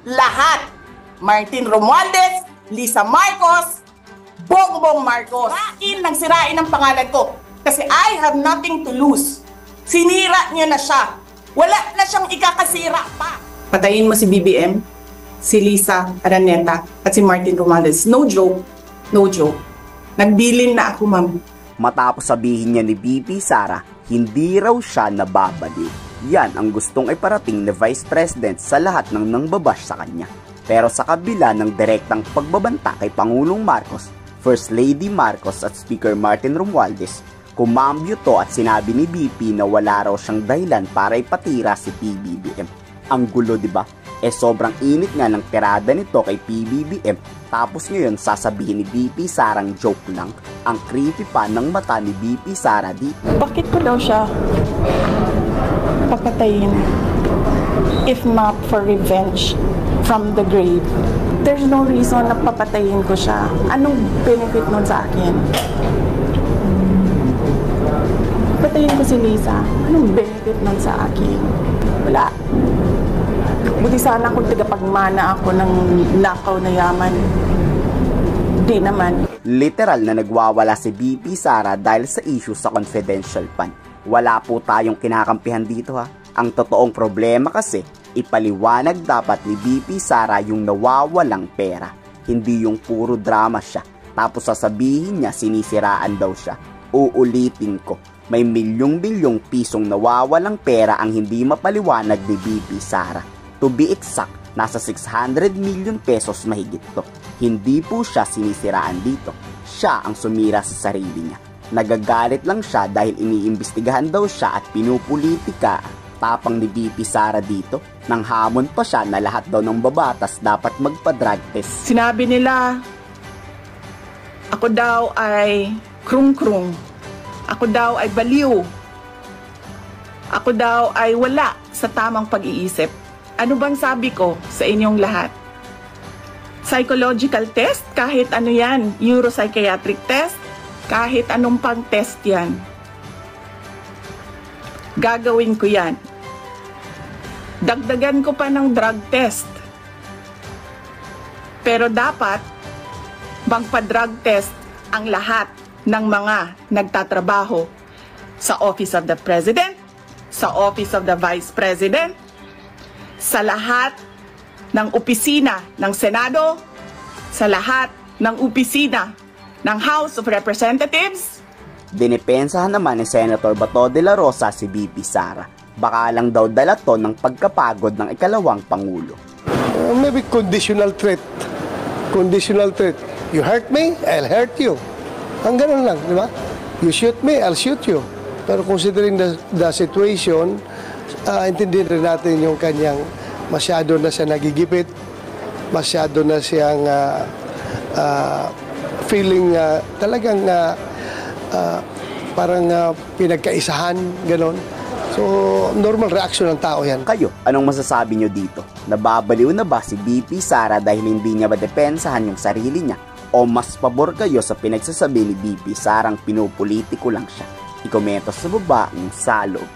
lahat. Martin Romualdez, Lisa Marcos, Bongbong Marcos. Sirain ang pangalan ko kasi I have nothing to lose. Sinira niyo na siya. Wala na siyang ikakasira pa. Patayin mo si BBM, si Lisa Araneta at si Martin Romualdez. No joke. No joke. Nagbilin na ako, ma'am. Matapos sabihin niya ni BP Sara, hindi raw siya nababaliw. Yan ang gustong iparating ni Vice President sa lahat ng nangbabash sa kanya. Pero sa kabila ng direktang pagbabanta kay Pangulong Marcos, First Lady Marcos at Speaker Martin Romualdez, kumambyo to at sinabi ni BP na wala raw siyang dahilan para ipatira si PBBM. Ang gulo, diba? Sobrang init nga ng tirada nito kay PBBM, tapos ngayon sasabihin ni BP Sarang joke lang. Ang creepy pa ng mata ni BP Sara dito. Bakit ko daw siya papatayin if not for revenge from the grave? There's no reason na papatayin ko siya. Anong benefit nun sa akin? Patayin ko si Lisa. Anong benefit nun sa akin? Wala. Buti sana kung tagapagmana ako ng nakaw na yaman. Di naman. Literal na nagwawala si BP Sara dahil sa issue sa confidential fund. Wala po tayong kinakampihan dito ha. Ang totoong problema kasi, ipaliwanag dapat ni BP Sara yung nawawalang pera. Hindi yung puro drama siya. Tapos sasabihin niya sinisiraan daw siya. Uulitin ko, may milyong-milyong pisong nawawalang pera ang hindi mapaliwanag ni BP Sara. To be exact, nasa 600 million pesos mahigit to. Hindi po siya sinisiraan dito. Siya ang sumira sa sarili niya. Nagagalit lang siya dahil iniimbestigahan daw siya at pinupolitika. Tapang ni BP Sara dito, nang hamon pa siya na lahat daw ng babatas dapat magpa-drug test. Sinabi nila, ako daw ay krung-krung. Ako daw ay baliw. Ako daw ay wala sa tamang pag-iisip. Ano bang sabi ko sa inyong lahat? Psychological test? Kahit ano yan. Neuropsychiatric test? Kahit anong pang test yan. Gagawin ko yan. Dagdagan ko pa ng drug test. Pero dapat magpa-drug test ang lahat ng mga nagtatrabaho sa Office of the President, sa Office of the Vice President, sa lahat ng opisina ng Senado, sa lahat ng opisina ng House of Representatives. Dinipensahan naman ni Senator Bato de la Rosa si BP Sara. Baka lang daw dala to ng pagkapagod ng ikalawang Pangulo. Maybe conditional threat. Conditional threat. You hurt me, I'll hurt you. Ang ganun lang, di ba? You shoot me, I'll shoot you. Pero considering the situation, intindihin rin natin yung kanyang masyado na siya nagigipit, masyado na siyang feeling talagang parang pinagkaisahan, gano'n. So, normal reaction ng tao yan. Kayo, anong masasabi nyo dito? Nababaliw na ba si BP Sara dahil hindi niya madepensahan yung sarili niya? O mas pabor kayo sa pinagsasabi ni BP Sarang pinupolitiko lang siya? I-komento sa baba ng sa loob.